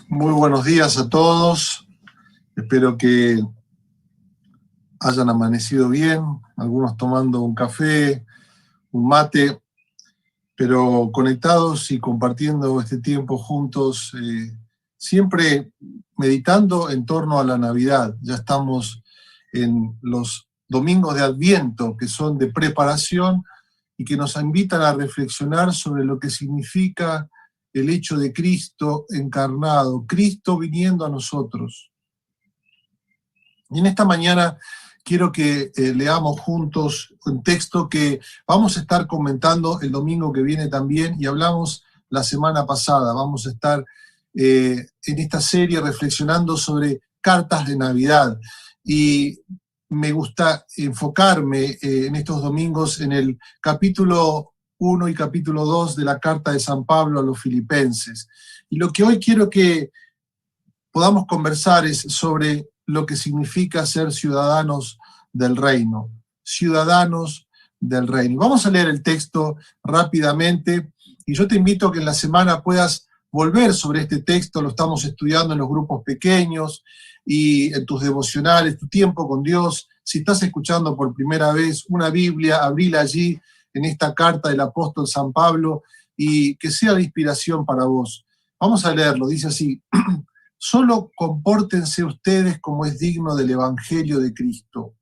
Muy buenos días a todos. Espero que hayan amanecido bien, algunos tomando un café, un mate, pero conectados y compartiendo este tiempo juntos, siempre meditando en torno a la Navidad. Ya estamos en los domingos de Adviento, que son de preparación y que nos invitan a reflexionar sobre lo que significa el hecho de Cristo encarnado, Cristo viniendo a nosotros. Y en esta mañana quiero que leamos juntos un texto que vamos a estar comentando el domingo que viene también, y hablamos la semana pasada. Vamos a estar en esta serie reflexionando sobre cartas de Navidad. Y me gusta enfocarme en estos domingos en el capítulo 1 y capítulo 2 de la carta de San Pablo a los Filipenses. Y lo que hoy quiero que podamos conversar es sobre lo que significa ser ciudadanos del reino, ciudadanos del reino. Vamos a leer el texto rápidamente y yo te invito a que en la semana puedas volver sobre este texto. Lo estamos estudiando en los grupos pequeños y en tus devocionales, tu tiempo con Dios. Si estás escuchando por primera vez una Biblia, abrila allí en esta carta del apóstol San Pablo y que sea de inspiración para vos. Vamos a leerlo, dice así: solo compórtense ustedes como es digno del Evangelio de Cristo,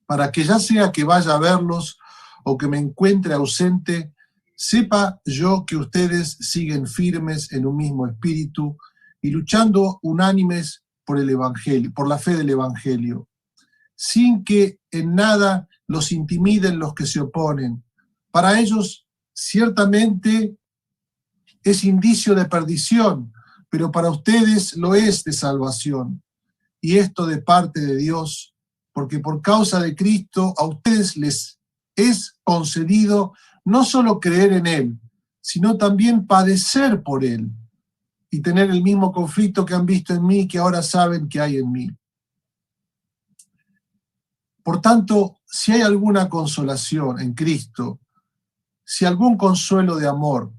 para que ya sea que vaya a verlos o que me encuentre ausente, sepa yo que ustedes siguen firmes en un mismo espíritu y luchando unánimes por el Evangelio, por la fe del Evangelio, sin que en nada los intimiden los que se oponen. Para ellos, ciertamente, es indicio de perdición, pero para ustedes lo es de salvación. Y esto de parte de Dios, porque por causa de Cristo a ustedes les es concedido no solo creer en Él, sino también padecer por Él y tener el mismo conflicto que han visto en mí, que ahora saben que hay en mí. Por tanto, si hay alguna consolación en Cristo, si algún consuelo de amor,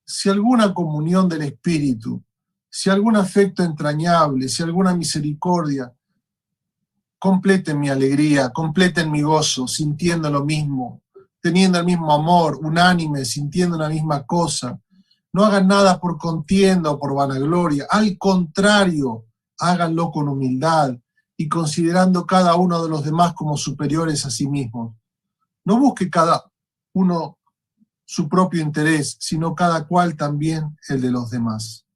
si alguna comunión del Espíritu, si algún afecto entrañable, si alguna misericordia, completen mi alegría, completen mi gozo, sintiendo lo mismo, teniendo el mismo amor, unánime, sintiendo una misma cosa. No hagan nada por contienda o por vanagloria, al contrario, háganlo con humildad y considerando cada uno de los demás como superiores a sí mismos. No busque cada uno su propio interés, sino cada cual también el de los demás.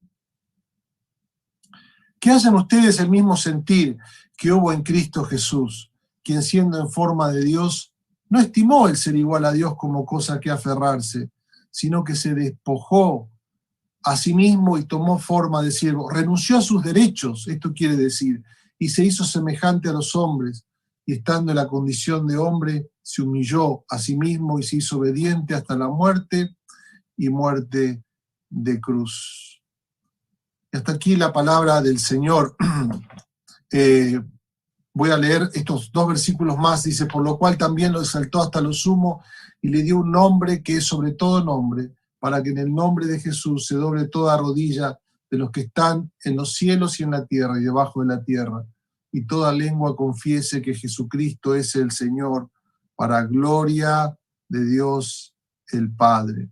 Que hacen ustedes el mismo sentir que hubo en Cristo Jesús, quien siendo en forma de Dios, no estimó el ser igual a Dios como cosa que aferrarse, sino que se despojó a sí mismo y tomó forma de siervo. Renunció a sus derechos, esto quiere decir, y se hizo semejante a los hombres, y estando en la condición de hombre, se humilló a sí mismo y se hizo obediente hasta la muerte y muerte de cruz. Y hasta aquí la palabra del Señor. Voy a leer estos dos versículos más. Dice: por lo cual también lo exaltó hasta lo sumo y le dio un nombre que es sobre todo nombre, para que en el nombre de Jesús se doble toda rodilla de los que están en los cielos y en la tierra y debajo de la tierra, y toda lengua confiese que Jesucristo es el Señor, para gloria de Dios el Padre.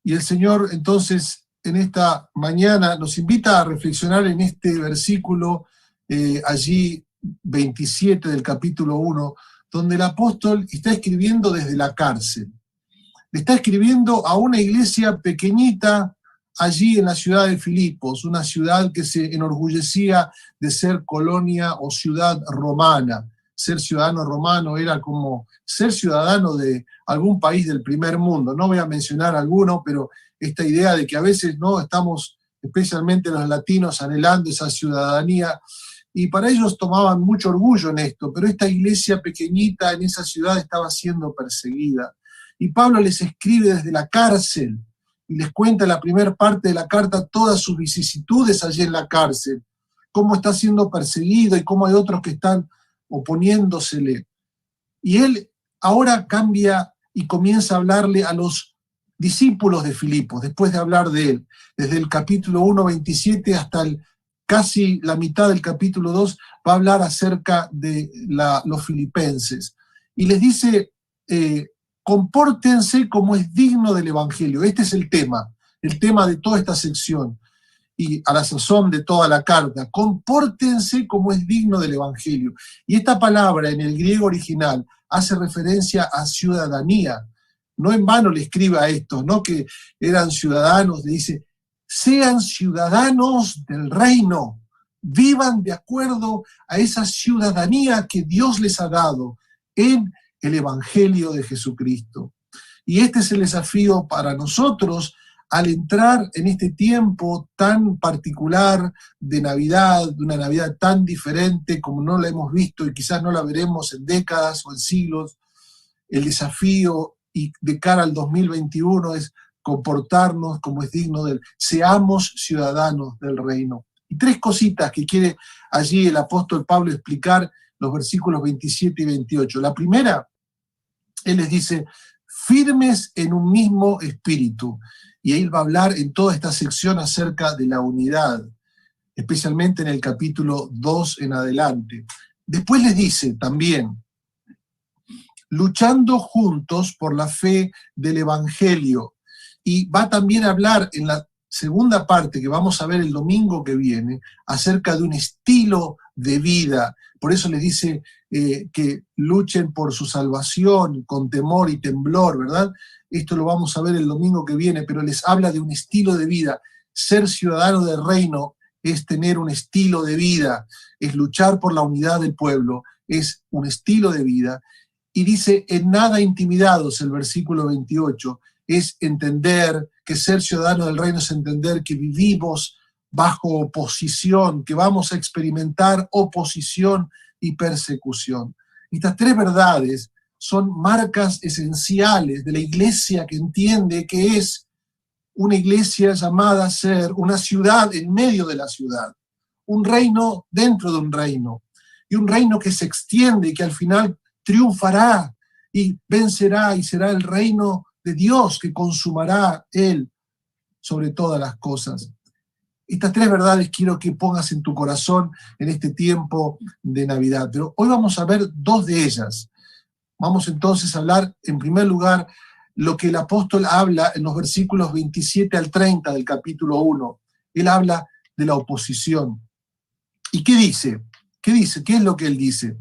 Y el Señor entonces en esta mañana nos invita a reflexionar en este versículo allí 27 del capítulo 1, donde el apóstol está escribiendo desde la cárcel. Le está escribiendo a una iglesia pequeñita allí en la ciudad de Filipos, una ciudad que se enorgullecía de ser colonia o ciudad romana. Ser ciudadano romano era como ser ciudadano de algún país del primer mundo. No voy a mencionar alguno, pero esta idea de que a veces no estamos, especialmente los latinos, anhelando esa ciudadanía, y para ellos tomaban mucho orgullo en esto, pero esta iglesia pequeñita en esa ciudad estaba siendo perseguida. Y Pablo les escribe desde la cárcel y les cuenta en la primera parte de la carta todas sus vicisitudes allí en la cárcel, cómo está siendo perseguido y cómo hay otros que están oponiéndosele. Y él ahora cambia y comienza a hablarle a los discípulos de Filipos, después de hablar de él, desde el capítulo 1, 27 hasta casi la mitad del capítulo 2, va a hablar acerca de los filipenses. Y les dice, compórtense como es digno del Evangelio. Este es el tema de toda esta sección y a la sazón de toda la carta. Compórtense como es digno del Evangelio. Y esta palabra en el griego original hace referencia a ciudadanía. No en vano le escribe a estos, ¿no? Que eran ciudadanos, le dice, sean ciudadanos del reino, vivan de acuerdo a esa ciudadanía que Dios les ha dado en el Evangelio de Jesucristo. Y este es el desafío para nosotros al entrar en este tiempo tan particular de Navidad, de una Navidad tan diferente como no la hemos visto y quizás no la veremos en décadas o en siglos. El desafío y de cara al 2021 es comportarnos como es digno del, seamos ciudadanos del reino. Y tres cositas que quiere allí el apóstol Pablo explicar, los versículos 27 y 28. La primera, él les dice, firmes en un mismo espíritu. Y él va a hablar en toda esta sección acerca de la unidad, especialmente en el capítulo 2 en adelante. Después les dice también, luchando juntos por la fe del Evangelio. Y va también a hablar en la segunda parte que vamos a ver el domingo que viene acerca de un estilo de vida. Por eso les dice que luchen por su salvación con temor y temblor, ¿verdad? Esto lo vamos a ver el domingo que viene, pero les habla de un estilo de vida. Ser ciudadano del reino es tener un estilo de vida, es luchar por la unidad del pueblo, es un estilo de vida. Y dice, en nada intimidados, el versículo 28, es entender que ser ciudadano del reino es entender que vivimos bajo oposición, que vamos a experimentar oposición y persecución. Estas tres verdades son marcas esenciales de la iglesia que entiende que es una iglesia llamada a ser una ciudad en medio de la ciudad, un reino dentro de un reino, y un reino que se extiende y que al final triunfará y vencerá y será el reino de Dios que consumará Él sobre todas las cosas. Estas tres verdades quiero que pongas en tu corazón en este tiempo de Navidad. Pero hoy vamos a ver dos de ellas. Vamos entonces a hablar, en primer lugar, lo que el apóstol habla en los versículos 27 al 30 del capítulo 1. Él habla de la oposición. ¿Y qué dice? ¿Qué dice? ¿Qué es lo que él dice?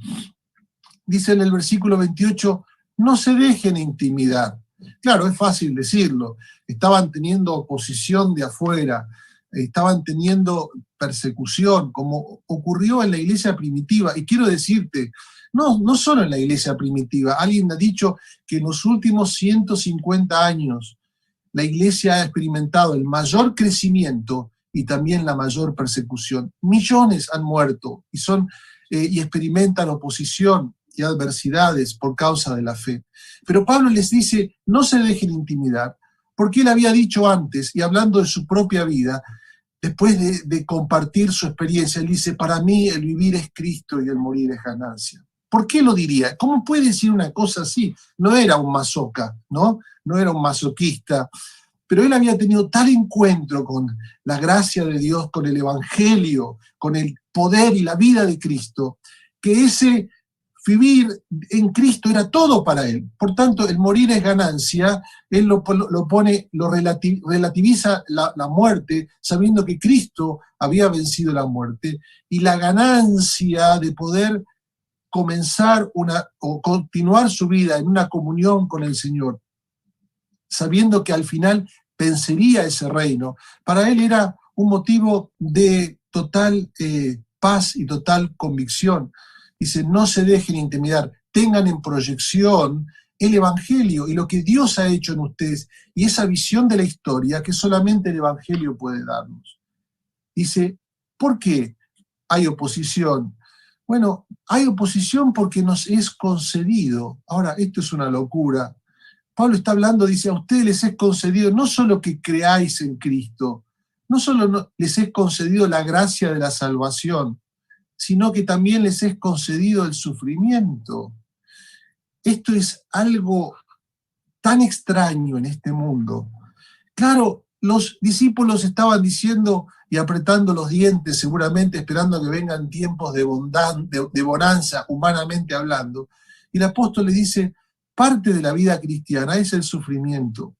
Dice en el versículo 28, no se dejen intimidar. Claro, es fácil decirlo. Estaban teniendo oposición de afuera, estaban teniendo persecución, como ocurrió en la iglesia primitiva. Y quiero decirte, no solo en la iglesia primitiva, alguien ha dicho que en los últimos 150 años la iglesia ha experimentado el mayor crecimiento y también la mayor persecución. Millones han muerto y experimentan oposición y adversidades por causa de la fe. Pero Pablo les dice, no se dejen intimidar, porque él había dicho antes, y hablando de su propia vida, después de compartir su experiencia, él dice, para mí el vivir es Cristo y el morir es ganancia. ¿Por qué lo diría? ¿Cómo puede decir una cosa así? No era un masoca, ¿no? No era un masoquista, pero él había tenido tal encuentro con la gracia de Dios, con el Evangelio, con el poder y la vida de Cristo, que ese vivir en Cristo era todo para él. Por tanto, el morir es ganancia. Él lo relativiza la muerte, sabiendo que Cristo había vencido la muerte, y la ganancia de poder comenzar o continuar su vida en una comunión con el Señor, sabiendo que al final vencería ese reino. Para él era un motivo de total paz y total convicción. Dice, no se dejen intimidar, tengan en proyección el Evangelio y lo que Dios ha hecho en ustedes y esa visión de la historia que solamente el Evangelio puede darnos. Dice, ¿por qué hay oposición? Bueno, hay oposición porque nos es concedido. Ahora, esto es una locura. Pablo está hablando, dice, a ustedes les es concedido no solo que creáis en Cristo, no solo les es concedido la gracia de la salvación, sino que también les es concedido el sufrimiento. Esto es algo tan extraño en este mundo. Claro, los discípulos estaban diciendo y apretando los dientes, seguramente esperando que vengan tiempos de bonanza, humanamente hablando. Y el apóstol le dice, parte de la vida cristiana es el sufrimiento.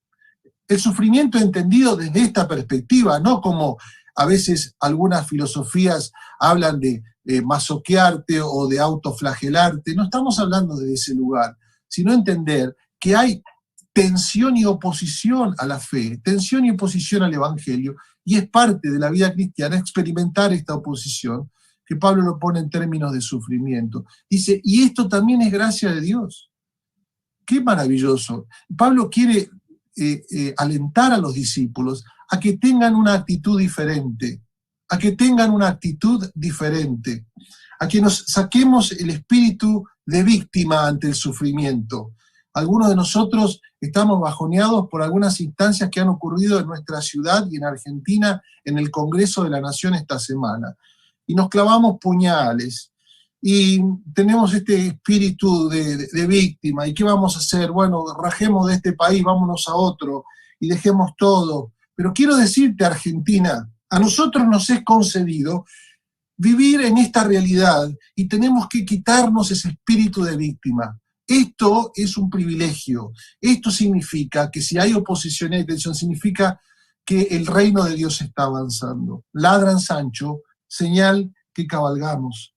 El sufrimiento entendido desde esta perspectiva, no como a veces algunas filosofías hablan de masoquearte o de autoflagelarte. No estamos hablando de ese lugar, sino entender que hay tensión y oposición a la fe, tensión y oposición al evangelio, y es parte de la vida cristiana experimentar esta oposición, que Pablo lo pone en términos de sufrimiento. Dice, y esto también es gracia de Dios. Qué maravilloso. Pablo quiere alentar a los discípulos a que tengan una actitud diferente, a que tengan una actitud diferente, a que nos saquemos el espíritu de víctima ante el sufrimiento. Algunos de nosotros estamos bajoneados por algunas instancias que han ocurrido en nuestra ciudad y en Argentina en el Congreso de la Nación esta semana. Y nos clavamos puñales. Y tenemos este espíritu de víctima. ¿Y qué vamos a hacer? Bueno, rajemos de este país, vámonos a otro y dejemos todo. Pero quiero decirte, Argentina, a nosotros nos es concedido vivir en esta realidad y tenemos que quitarnos ese espíritu de víctima. Esto es un privilegio. Esto significa que si hay oposición y tensión, significa que el reino de Dios está avanzando. Ladran Sancho, señal que cabalgamos.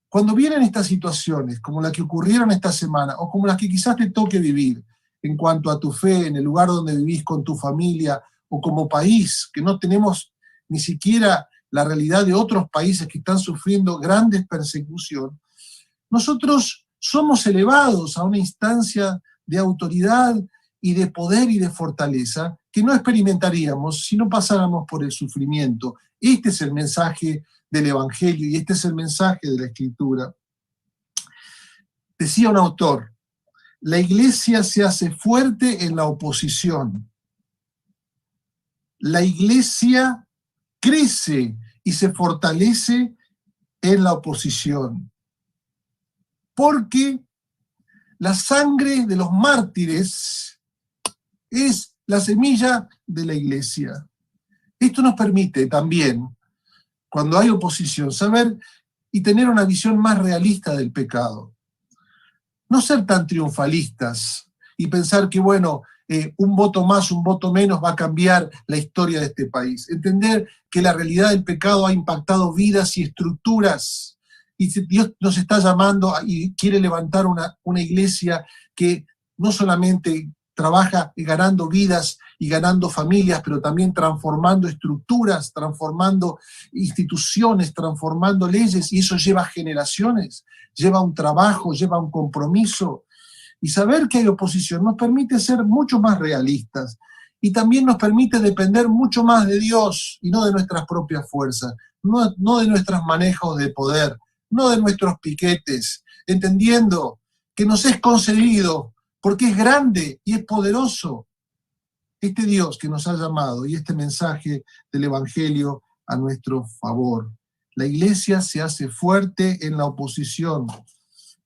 Cuando vienen estas situaciones, como la que ocurrieron esta semana, o como las que quizás te toque vivir, en cuanto a tu fe, en el lugar donde vivís con tu familia, o como país, que no tenemos ni siquiera la realidad de otros países que están sufriendo grandes persecuciones, nosotros somos elevados a una instancia de autoridad y de poder y de fortaleza que no experimentaríamos si no pasáramos por el sufrimiento. Este es el mensaje del Evangelio y este es el mensaje de la Escritura. Decía un autor, la iglesia se hace fuerte en la oposición. La iglesia crece y se fortalece en la oposición. Porque la sangre de los mártires es la semilla de la iglesia. Esto nos permite también, cuando hay oposición, saber y tener una visión más realista del pecado. No ser tan triunfalistas y pensar que, bueno, un voto más, un voto menos va a cambiar la historia de este país. Entender que la realidad del pecado ha impactado vidas y estructuras. Y Dios nos está llamando y quiere levantar una iglesia que no solamente trabaja ganando vidas y ganando familias, pero también transformando estructuras, transformando instituciones, transformando leyes, y eso lleva generaciones, lleva un trabajo, lleva un compromiso. Y saber que hay oposición nos permite ser mucho más realistas y también nos permite depender mucho más de Dios y no de nuestras propias fuerzas, no de nuestros manejos de poder, no de nuestros piquetes, entendiendo que nos es concedido porque es grande y es poderoso este Dios que nos ha llamado y este mensaje del Evangelio a nuestro favor. La iglesia se hace fuerte en la oposición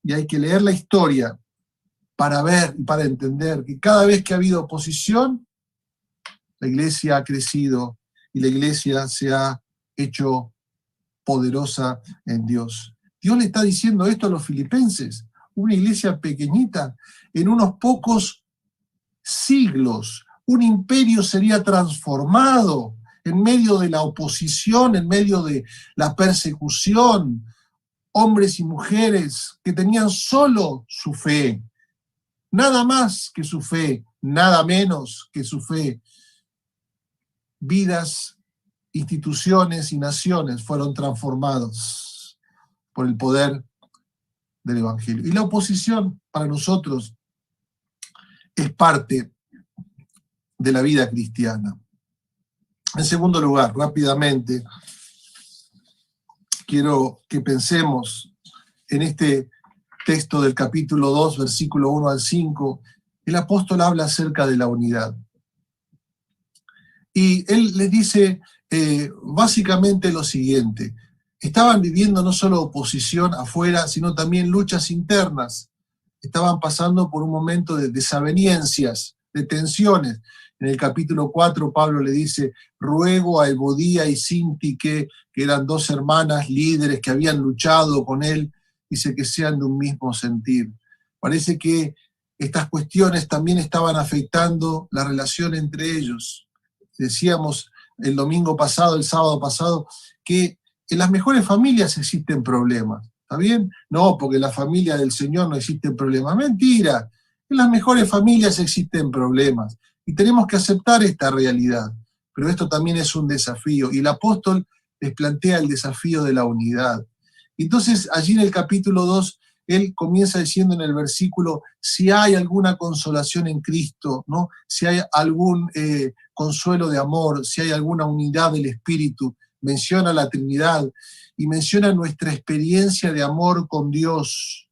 y hay que leer la historia para ver y para entender que cada vez que ha habido oposición, la iglesia ha crecido y la iglesia se ha hecho poderosa en Dios. Dios le está diciendo esto a los filipenses, una iglesia pequeñita, en unos pocos siglos, un imperio sería transformado en medio de la oposición, en medio de la persecución, hombres y mujeres que tenían solo su fe, nada más que su fe, nada menos que su fe. Vidas, instituciones y naciones fueron transformados por el poder del Evangelio. Y la oposición para nosotros es parte de la vida cristiana. En segundo lugar, rápidamente, quiero que pensemos en este texto del capítulo 2, versículo 1 al 5. El apóstol habla acerca de la unidad. Y él les dice básicamente lo siguiente. Estaban viviendo no solo oposición afuera, sino también luchas internas. estaban pasando por un momento de desavenencias, de tensiones. En el capítulo 4, Pablo le dice, ruego a Evodía y Síntique, que eran dos hermanas líderes que habían luchado con él, dice que sean de un mismo sentir. Parece que estas cuestiones también estaban afectando la relación entre ellos. Decíamos el domingo pasado, el sábado pasado, que en las mejores familias existen problemas. ¿Está bien? No, porque en la familia del Señor no existen problemas. Mentira. En las mejores familias existen problemas. Y tenemos que aceptar esta realidad. Pero esto también es un desafío. Y el apóstol les plantea el desafío de la unidad. Entonces, allí en el capítulo 2, él comienza diciendo en el versículo, si hay alguna consolación en Cristo, ¿no? Si hay algún consuelo de amor, si hay alguna unidad del Espíritu, menciona la Trinidad y menciona nuestra experiencia de amor con Dios.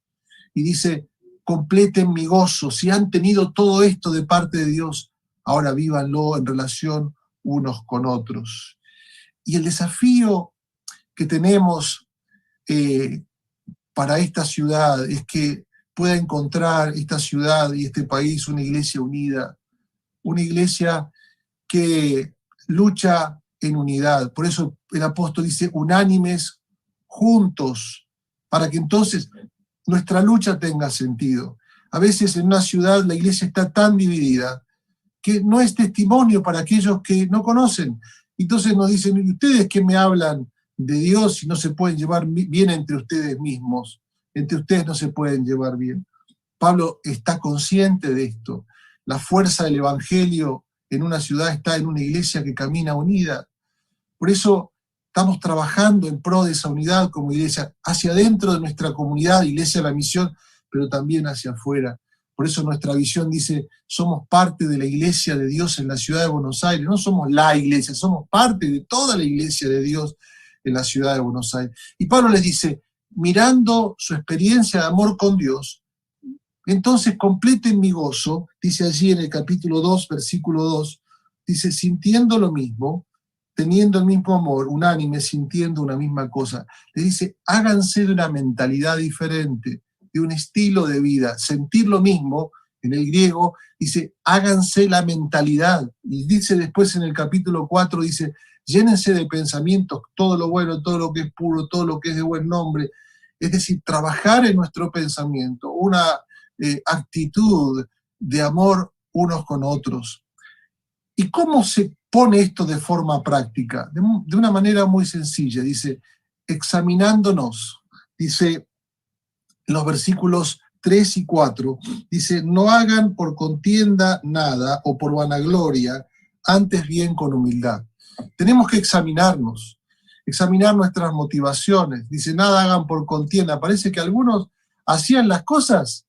Y dice, completen mi gozo, si han tenido todo esto de parte de Dios, ahora vívanlo en relación unos con otros. Y el desafío que tenemos para esta ciudad es que pueda encontrar esta ciudad y este país una iglesia unida, una iglesia que lucha en unidad. Por eso el apóstol dice unánimes, juntos, para que entonces nuestra lucha tenga sentido. A veces en una ciudad la iglesia está tan dividida que no es testimonio para aquellos que no conocen. Entonces nos dicen, ¿y ustedes qué me hablan de Dios si no se pueden llevar bien entre ustedes mismos? Entre ustedes no se pueden llevar bien. Pablo está consciente de esto. La fuerza del evangelio en una ciudad está en una iglesia que camina unida. Por eso estamos trabajando en pro de esa unidad como iglesia, hacia adentro de nuestra comunidad, Iglesia de la Misión, pero también hacia afuera. Por eso nuestra visión dice, somos parte de la iglesia de Dios en la ciudad de Buenos Aires. No somos la iglesia, somos parte de toda la iglesia de Dios en la ciudad de Buenos Aires. Y Pablo les dice, mirando su experiencia de amor con Dios, entonces completen mi gozo, dice allí en el capítulo 2, versículo 2, dice, sintiendo lo mismo, teniendo el mismo amor, unánime, sintiendo una misma cosa. Le dice, háganse de una mentalidad diferente, de un estilo de vida, sentir lo mismo, en el griego, dice, háganse la mentalidad. Y dice después en el capítulo 4, dice, llénense de pensamientos, todo lo bueno, todo lo que es puro, todo lo que es de buen nombre. Es decir, trabajar en nuestro pensamiento, una actitud de amor unos con otros. ¿Y cómo se pone esto de forma práctica? De una manera muy sencilla, dice, examinándonos, dice en los versículos 3 y 4, dice, no hagan por contienda nada o por vanagloria, antes bien con humildad. Tenemos que examinarnos, examinar nuestras motivaciones. Dice, nada hagan por contienda. Parece que algunos hacían las cosas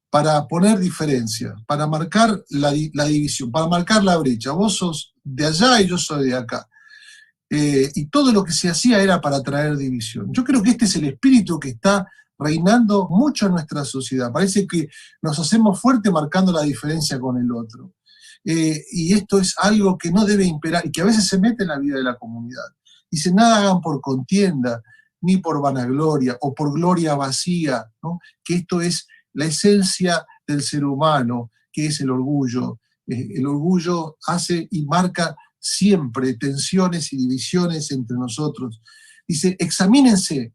para poner diferencia, para marcar la división, para marcar la brecha. Vos sos de allá y yo soy de acá. Y todo lo que se hacía era para traer división. Yo creo que este es el espíritu que está reinando mucho en nuestra sociedad. Parece que nos hacemos fuertes marcando la diferencia con el otro. Y esto es algo que no debe imperar y que a veces se mete en la vida de la comunidad. Dice, nada hagan por contienda, ni por vanagloria o por gloria vacía, ¿no? Que esto es la esencia del ser humano, que es el orgullo. El orgullo hace y marca siempre tensiones y divisiones entre nosotros. Dice, examínense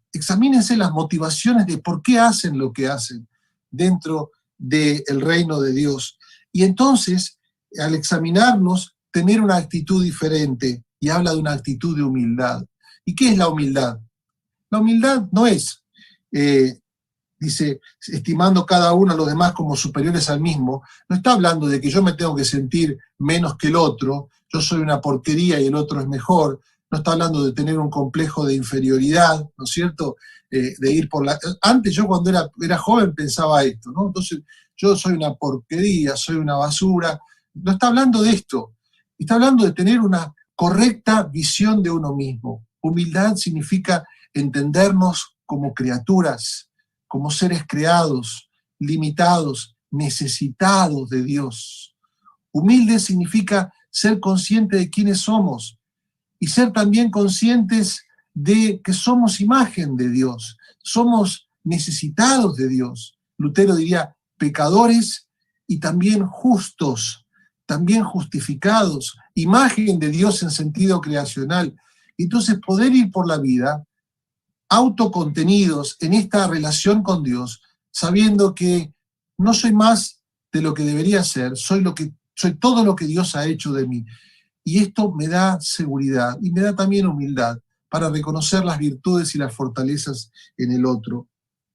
las motivaciones de por qué hacen lo que hacen dentro del reino de Dios. Y entonces, al examinarnos, tener una actitud diferente, y habla de una actitud de humildad. ¿Y qué es la humildad? La humildad no es, dice, estimando cada uno a los demás como superiores al mismo, no está hablando de que yo me tengo que sentir menos que el otro, yo soy una porquería y el otro es mejor, no está hablando de tener un complejo de inferioridad, ¿no es cierto? De ir por la... Antes yo cuando era joven pensaba esto, ¿no? Entonces yo soy una porquería, soy una basura, no está hablando de esto, está hablando de tener una correcta visión de uno mismo. Humildad significa entendernos como criaturas, como seres creados, limitados, necesitados de Dios. Humilde significa ser consciente de quiénes somos y ser también conscientes de que somos imagen de Dios, somos necesitados de Dios. Lutero diría, pecadores y también justos, también justificados, imagen de Dios en sentido creacional. Entonces poder ir por la vida autocontenidos en esta relación con Dios, sabiendo que no soy más de lo que debería ser, soy todo lo que Dios ha hecho de mí. Y esto me da seguridad y me da también humildad para reconocer las virtudes y las fortalezas en el otro.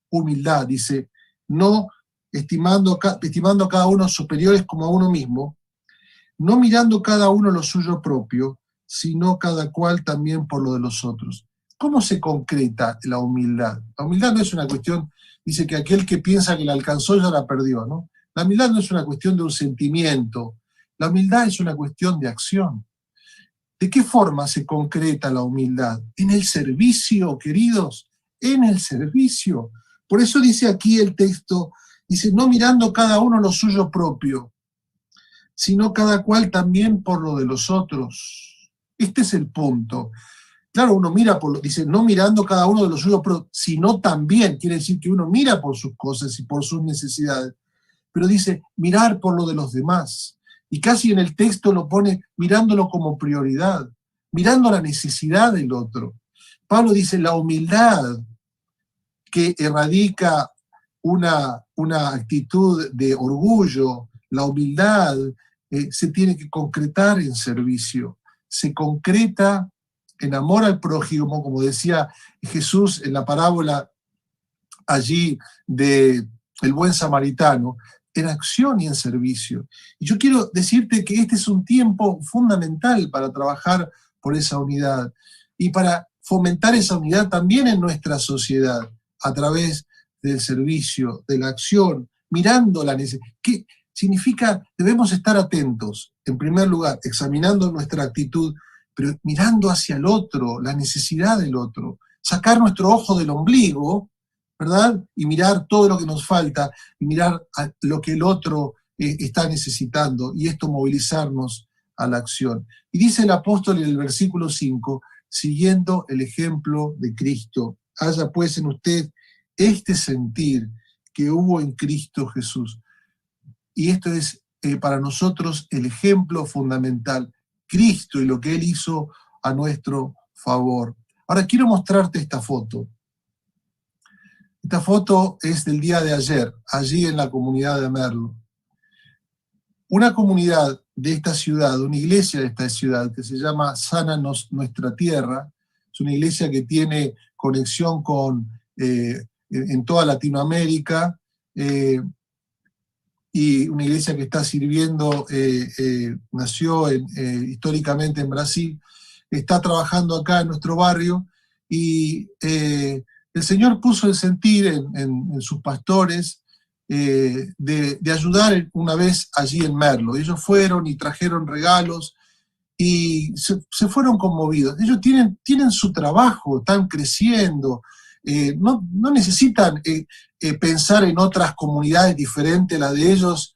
Humildad, dice, no estimando a cada uno superiores como a uno mismo, no mirando cada uno lo suyo propio, sino cada cual también por lo de los otros. ¿Cómo se concreta la humildad? La humildad no es una cuestión, dice que aquel que piensa que la alcanzó ya la perdió, ¿no? La humildad no es una cuestión de un sentimiento, la humildad es una cuestión de acción. ¿De qué forma se concreta la humildad? En el servicio, queridos, en el servicio. Por eso dice aquí el texto, dice, no mirando cada uno lo suyo propio, sino cada cual también por lo de los otros. Este es el punto. Claro, uno mira dice, no mirando cada uno de los suyos, sino también, quiere decir que uno mira por sus cosas y por sus necesidades, pero dice, mirar por lo de los demás. Y casi en el texto lo pone mirándolo como prioridad, mirando la necesidad del otro. Pablo dice, la humildad que erradica una actitud de orgullo, la humildad se tiene que concretar en servicio, se concreta en amor al prójimo, como decía Jesús en la parábola allí del buen samaritano, en acción y en servicio. Y yo quiero decirte que este es un tiempo fundamental para trabajar por esa unidad y para fomentar esa unidad también en nuestra sociedad a través del servicio, de la acción, mirando la necesidad. ¿Qué significa? Debemos estar atentos, en primer lugar, examinando nuestra actitud, pero mirando hacia el otro, la necesidad del otro, sacar nuestro ojo del ombligo, ¿verdad? Y mirar todo lo que nos falta, y mirar a lo que el otro está necesitando, y esto movilizarnos a la acción. Y dice el apóstol en el versículo 5, siguiendo el ejemplo de Cristo, haya pues en usted este sentir que hubo en Cristo Jesús. Y esto es para nosotros el ejemplo fundamental, Cristo y lo que Él hizo a nuestro favor. Ahora quiero mostrarte esta foto. Esta foto es del día de ayer, allí en la comunidad de Merlo. Una comunidad de esta ciudad, una iglesia de esta ciudad que se llama Sánanos Nuestra Tierra, es una iglesia que tiene conexión en toda Latinoamérica, y una iglesia que está sirviendo, nació históricamente en Brasil, está trabajando acá en nuestro barrio, y el Señor puso el sentir en sus pastores de ayudar una vez allí en Merlo. Ellos fueron y trajeron regalos y se fueron conmovidos. Ellos tienen su trabajo, están creciendo, no necesitan pensar en otras comunidades diferentes a las de ellos,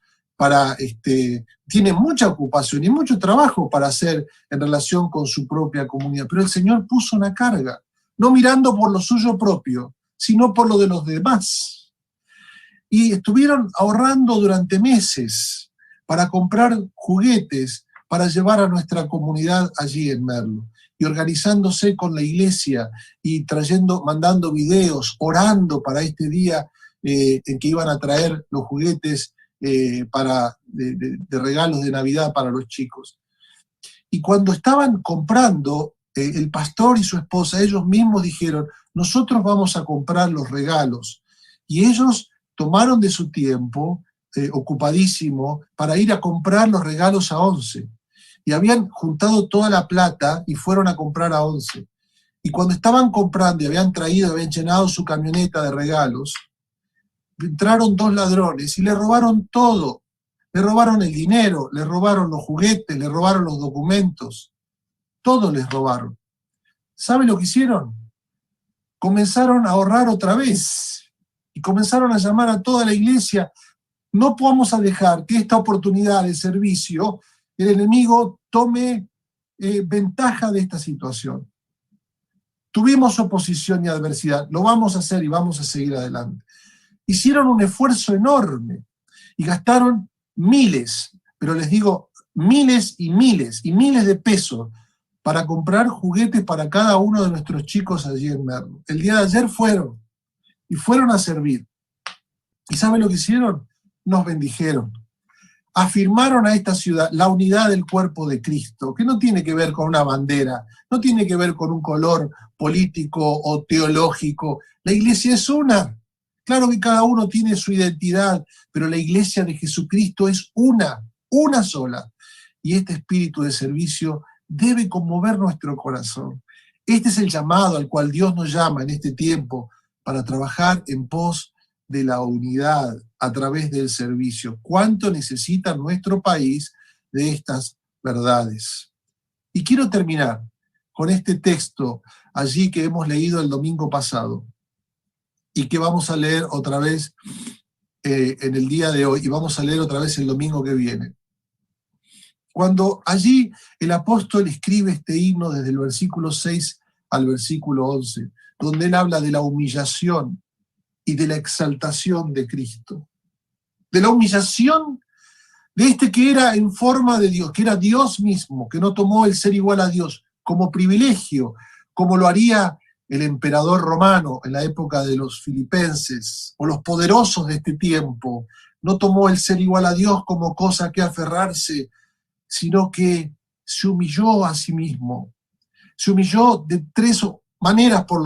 tienen mucha ocupación y mucho trabajo para hacer en relación con su propia comunidad, pero el Señor puso una carga, no mirando por lo suyo propio, sino por lo de los demás. Y estuvieron ahorrando durante meses para comprar juguetes para llevar a nuestra comunidad allí en Merlo, y organizándose con la iglesia y mandando videos, orando para este día en que iban a traer los juguetes de regalos de Navidad para los chicos. Y cuando estaban comprando, el pastor y su esposa, ellos mismos dijeron, nosotros vamos a comprar los regalos. Y ellos tomaron de su tiempo, ocupadísimo, para ir a comprar los regalos a 11. Y habían juntado toda la plata y fueron a comprar a 11. Y cuando estaban comprando y habían llenado su camioneta de regalos, entraron 2 ladrones y le robaron todo. Le robaron el dinero, le robaron los juguetes, le robaron los documentos. Todo les robaron. ¿Saben lo que hicieron? Comenzaron a ahorrar otra vez y comenzaron a llamar a toda la iglesia. No vamos a dejar que esta oportunidad de servicio, el enemigo tome ventaja de esta situación. Tuvimos oposición y adversidad, lo vamos a hacer y vamos a seguir adelante. Hicieron un esfuerzo enorme y gastaron miles, pero les digo miles y miles de pesos para comprar juguetes para cada uno de nuestros chicos allí en Merlo. El día de ayer fueron a servir. ¿Y saben lo que hicieron? Nos bendijeron. Afirmaron a esta ciudad la unidad del cuerpo de Cristo, que no tiene que ver con una bandera, no tiene que ver con un color político o teológico. La iglesia es una. Claro que cada uno tiene su identidad, pero la iglesia de Jesucristo es una sola. Y este espíritu de servicio debe conmover nuestro corazón. Este es el llamado al cual Dios nos llama en este tiempo para trabajar en pos de la unidad a través del servicio. ¿Cuánto necesita nuestro país de estas verdades? Y quiero terminar con este texto allí que hemos leído el domingo pasado y que vamos a leer otra vez en el día de hoy y vamos a leer otra vez el domingo que viene. Cuando allí el apóstol escribe este himno desde el versículo 6 al versículo 11, donde él habla de la humillación y de la exaltación de Cristo. De la humillación de este que era en forma de Dios, que era Dios mismo, que no tomó el ser igual a Dios como privilegio, como lo haría el emperador romano en la época de los filipenses, o los poderosos de este tiempo. No tomó el ser igual a Dios como cosa que aferrarse, sino que se humilló a sí mismo. Se humilló de 4 maneras por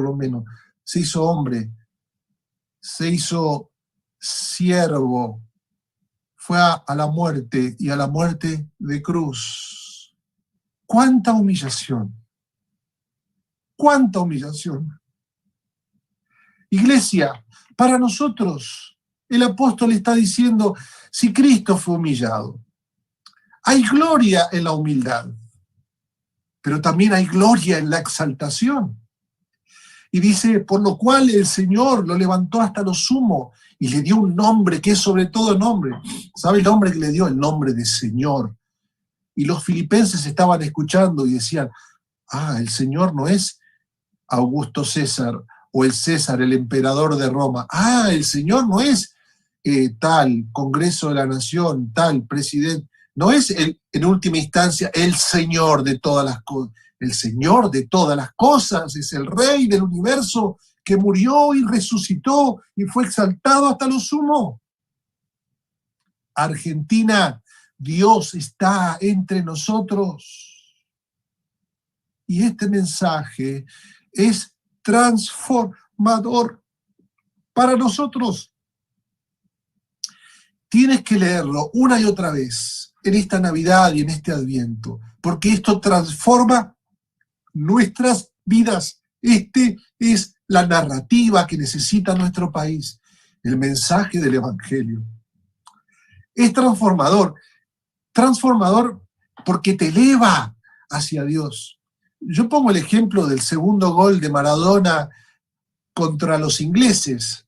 lo menos. Se hizo hombre, se hizo siervo, fue a la muerte y a la muerte de cruz. ¡Cuánta humillación! ¡Cuánta humillación! Iglesia, para nosotros, el apóstol está diciendo, si Cristo fue humillado, hay gloria en la humildad, pero también hay gloria en la exaltación. Y dice, por lo cual el Señor lo levantó hasta lo sumo y le dio un nombre que es sobre todo nombre. ¿Sabe el nombre que le dio? El nombre de Señor. Y los filipenses estaban escuchando y decían, el Señor no es Augusto César o el César, el emperador de Roma. El Señor no es tal Congreso de la Nación, tal presidente. No es en última instancia el Señor de todas las cosas. El Señor de todas las cosas es el Rey del universo que murió y resucitó y fue exaltado hasta lo sumo. Argentina, Dios está entre nosotros. Y este mensaje es transformador para nosotros. Tienes que leerlo una y otra vez en esta Navidad y en este Adviento, porque esto transforma nuestras vidas. Este es la narrativa que necesita nuestro país, el mensaje del Evangelio. Es transformador porque te eleva hacia Dios. Yo pongo el ejemplo del segundo gol de Maradona contra los ingleses.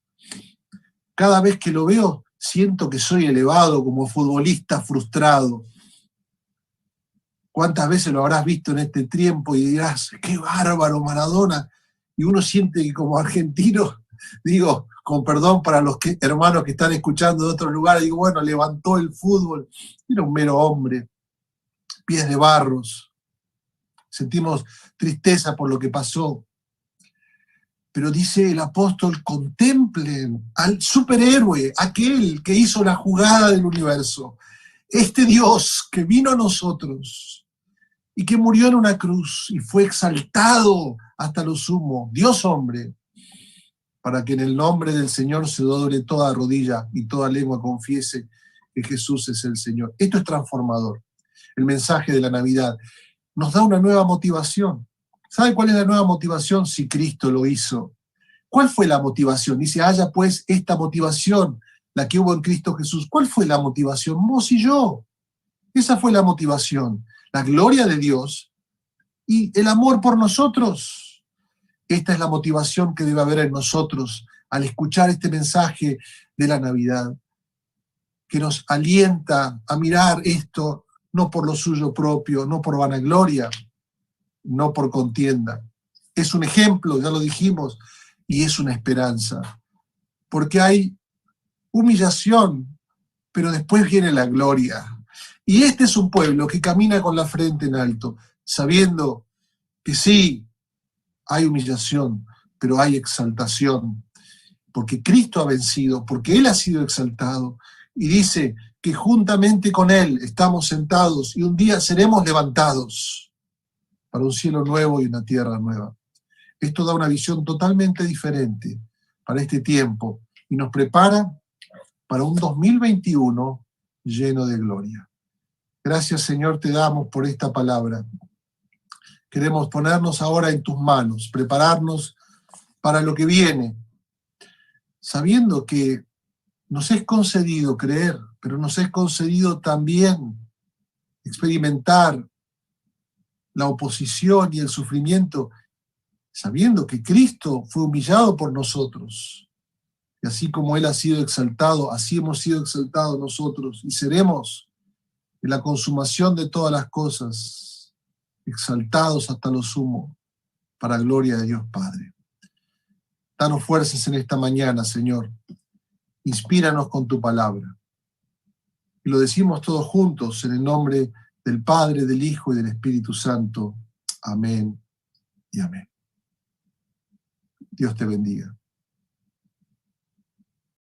Cada vez que lo veo, siento que soy elevado como futbolista frustrado. ¿Cuántas veces lo habrás visto en este tiempo y dirás, qué bárbaro Maradona? Y uno siente que como argentino, digo, con perdón para los hermanos que están escuchando de otros lugares, digo, bueno, levantó el fútbol, era un mero hombre, pies de barros, sentimos tristeza por lo que pasó. Pero dice el apóstol, contemplen al superhéroe, aquel que hizo la jugada del universo, este Dios que vino a nosotros, y que murió en una cruz y fue exaltado hasta lo sumo, Dios hombre, para que en el nombre del Señor se doble toda rodilla y toda lengua confiese que Jesús es el Señor. Esto es transformador. El mensaje de la Navidad nos da una nueva motivación. ¿Sabe cuál es la nueva motivación? Si Cristo lo hizo. ¿Cuál fue la motivación? Dice, haya pues esta motivación, la que hubo en Cristo Jesús. ¿Cuál fue la motivación? Vos y yo. Esa fue la motivación. La gloria de Dios y el amor por nosotros. Esta es la motivación que debe haber en nosotros al escuchar este mensaje de la Navidad, que nos alienta a mirar esto no por lo suyo propio, no por vanagloria, no por contienda. Es un ejemplo, ya lo dijimos, y es una esperanza, porque hay humillación, pero después viene la gloria. Y este es un pueblo que camina con la frente en alto, sabiendo que sí, hay humillación, pero hay exaltación, porque Cristo ha vencido, porque Él ha sido exaltado, y dice que juntamente con Él estamos sentados y un día seremos levantados para un cielo nuevo y una tierra nueva. Esto da una visión totalmente diferente para este tiempo y nos prepara para un 2021 lleno de gloria. Gracias, Señor, te damos por esta palabra. Queremos ponernos ahora en tus manos, prepararnos para lo que viene, sabiendo que nos es concedido creer, pero nos es concedido también experimentar la oposición y el sufrimiento, sabiendo que Cristo fue humillado por nosotros. Y así como Él ha sido exaltado, así hemos sido exaltados nosotros y seremos en la consumación de todas las cosas, exaltados hasta lo sumo, para gloria de Dios Padre. Danos fuerzas en esta mañana, Señor. Inspíranos con tu palabra. Y lo decimos todos juntos en el nombre del Padre, del Hijo y del Espíritu Santo. Amén y amén. Dios te bendiga.